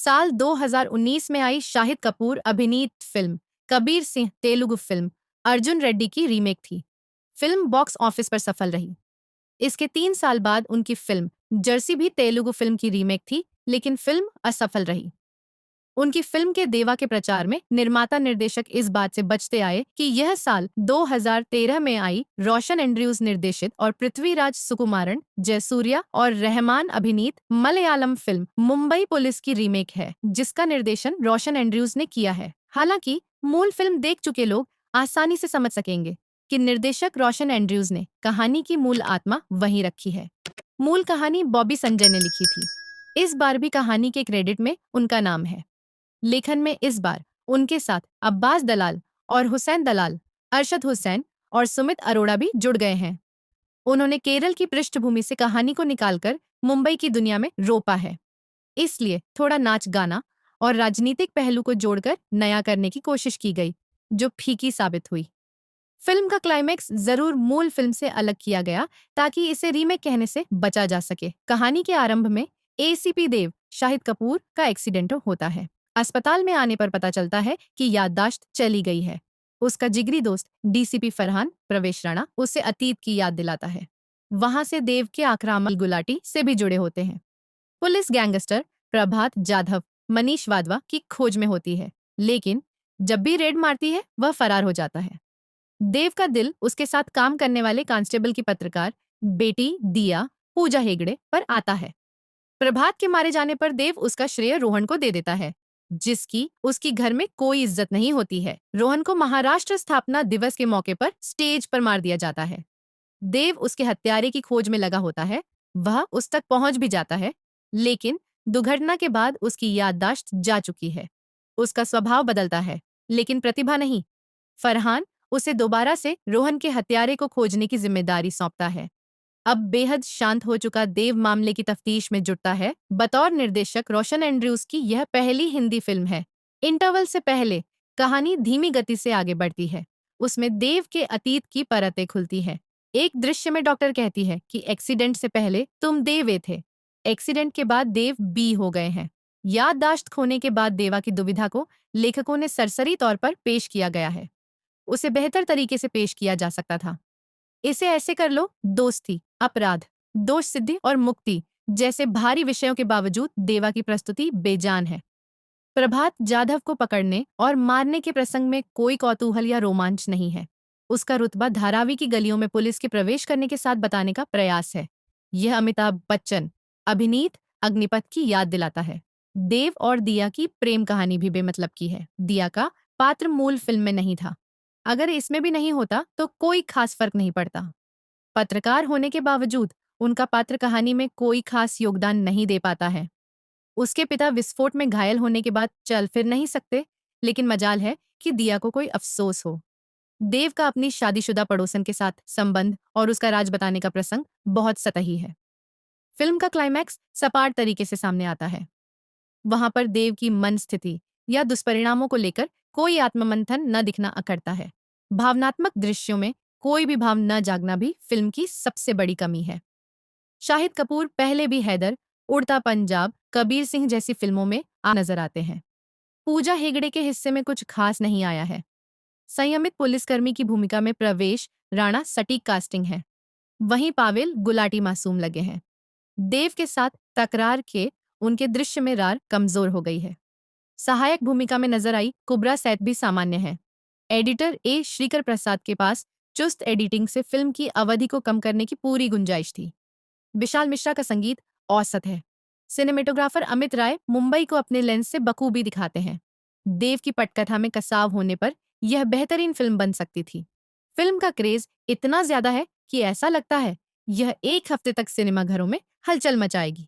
साल 2019 में आई शाहिद कपूर अभिनीत फिल्म कबीर सिंह तेलुगु फिल्म अर्जुन रेड्डी की रीमेक थी। फिल्म बॉक्स ऑफिस पर सफल रही। इसके 3 साल बाद उनकी फिल्म जर्सी भी तेलुगु फिल्म की रीमेक थी, लेकिन फिल्म असफल रही। उनकी फिल्म के देवा के प्रचार में निर्माता निर्देशक इस बात से बचते आए कि यह साल 2013 में आई रोशन एंड्रयूज निर्देशित और पृथ्वीराज सुकुमारन, जयसूर्या और रहमान अभिनीत मलयालम फिल्म मुंबई पुलिस की रीमेक है, जिसका निर्देशन रोशन एंड्रयूज ने किया है। हालांकि मूल फिल्म देख चुके लोग आसानी से समझ सकेंगे कि निर्देशक रोशन एंड्रयूज ने कहानी की मूल आत्मा वहीं रखी है। मूल कहानी बॉबी संजय ने लिखी थी। इस बार भी कहानी के क्रेडिट में उनका नाम है। लेखन में इस बार उनके साथ अब्बास दलाल और हुसैन दलाल, अरशद हुसैन और सुमित अरोड़ा भी जुड़ गए हैं। उन्होंने केरल की पृष्ठभूमि से कहानी को निकालकर मुंबई की दुनिया में रोपा है। इसलिए थोड़ा नाच गाना और राजनीतिक पहलू को जोड़कर नया करने की कोशिश की गई, जो फीकी साबित हुई। फिल्म का क्लाइमैक्स जरूर मूल फिल्म से अलग किया गया ताकि इसे रीमेक कहने से बचा जा सके। कहानी के आरंभ में एसीपी देव शाहिद कपूर का एक्सीडेंट होता है। अस्पताल में आने पर पता चलता है कि याददाश्त चली गई है। उसका जिगरी दोस्त डीसीपी फरहान प्रवेश राणा उसे अतीत की याद दिलाता है। वहां से देव के आक्रामक गुलाटी से भी जुड़े होते हैं। पुलिस गैंगस्टर प्रभात जाधव मनीष वाधवा की खोज में होती है, लेकिन जब भी रेड मारती है वह फरार हो जाता है। देव का दिल उसके साथ काम करने वाले कांस्टेबल की पत्रकार बेटी दिया पूजा हेगड़े पर आता है। प्रभात के मारे जाने पर देव उसका श्रेय रोहन को दे देता है, जिसकी उसकी घर में कोई इज्जत नहीं होती है। रोहन को महाराष्ट्र स्थापना दिवस के मौके पर स्टेज पर मार दिया जाता है। देव उसके हत्यारे की खोज में लगा होता है। वह उस तक पहुंच भी जाता है, लेकिन दुर्घटना के बाद उसकी याददाश्त जा चुकी है। उसका स्वभाव बदलता है, लेकिन प्रतिभा नहीं। फरहान उसे दोबारा से रोहन के हत्यारे को खोजने की जिम्मेदारी सौंपता है। अब बेहद शांत हो चुका देव मामले की तफ्तीश में जुटता है। बतौर निर्देशक रोशन एंड्रयूज की यह पहली हिंदी फिल्म है। इंटरवल से पहले कहानी धीमी गति से आगे बढ़ती है। उसमें देव के अतीत की परतें खुलती है। एक दृश्य में डॉक्टर कहती है कि एक्सीडेंट से पहले तुम देव ए थे, एक्सीडेंट के बाद देव बी हो गए हैं। याददाश्त खोने के बाद देवा की दुविधा को लेखकों ने सरसरी तौर पर पेश किया गया है। उसे बेहतर तरीके से पेश किया जा सकता था। इसे ऐसे कर लो, दोस्ती, अपराध, दोष सिद्धि और मुक्ति जैसे भारी विषयों के बावजूद देवा की प्रस्तुति बेजान है। प्रभात जाधव को पकड़ने और मारने के प्रसंग में कोई कौतूहल या रोमांच नहीं है। उसका रुतबा धारावी की गलियों में पुलिस के प्रवेश करने के साथ बताने का प्रयास है। यह अमिताभ बच्चन अभिनीत अग्निपथ की याद दिलाता है। देव और दिया की प्रेम कहानी भी बेमतलब की है। दिया का पात्र मूल फिल्म में नहीं था। अगर इसमें भी नहीं होता तो कोई खास फर्क नहीं पड़ता। पत्रकार होने के बावजूद उनका पात्र कहानी में कोई खास योगदान नहीं दे पाता है। उसके पिता विस्फोट में घायल होने के बाद चल फिर नहीं सकते, लेकिन मजाल है कि दिया को कोई अफसोस हो। देव का अपनी शादीशुदा पड़ोसन के साथ संबंध और उसका राज बताने का प्रसंग बहुत सतही है। फिल्म का क्लाइमैक्स सपाट तरीके से सामने आता है। वहां पर देव की मन स्थिति या दुष्परिणामों को लेकर कोई आत्ममंथन न दिखना अकड़ता है। भावनात्मक दृश्यों में कोई भी भाव न जागना भी फिल्म की सबसे बड़ी कमी है। शाहिद कपूर पहले भी हैदर, उड़ता पंजाब, कबीर सिंह जैसी फिल्मों में नजर आते हैं। पूजा हेगड़े के हिस्से में कुछ खास नहीं आया है। संयमित पुलिसकर्मी की भूमिका में प्रवेश राणा सटीक कास्टिंग है। वहीं पावेल गुलाटी मासूम लगे हैं। देव के साथ तकरार के उनके दृश्य में रार कमजोर हो गई है। सहायक भूमिका में नजर आई कुबरा सैद भी सामान्य है। एडिटर ए श्रीकर प्रसाद के पास चुस्त एडिटिंग से फिल्म की अवधि को कम करने की पूरी गुंजाइश थी। विशाल मिश्रा का संगीत औसत है। सिनेमेटोग्राफर अमित राय मुंबई को अपने लेंस से बखूबी दिखाते हैं। देव की पटकथा में कसाव होने पर यह बेहतरीन फिल्म बन सकती थी। फिल्म का क्रेज इतना ज्यादा है कि ऐसा लगता है यह एक हफ्ते तक सिनेमाघरों में हलचल मचाएगी।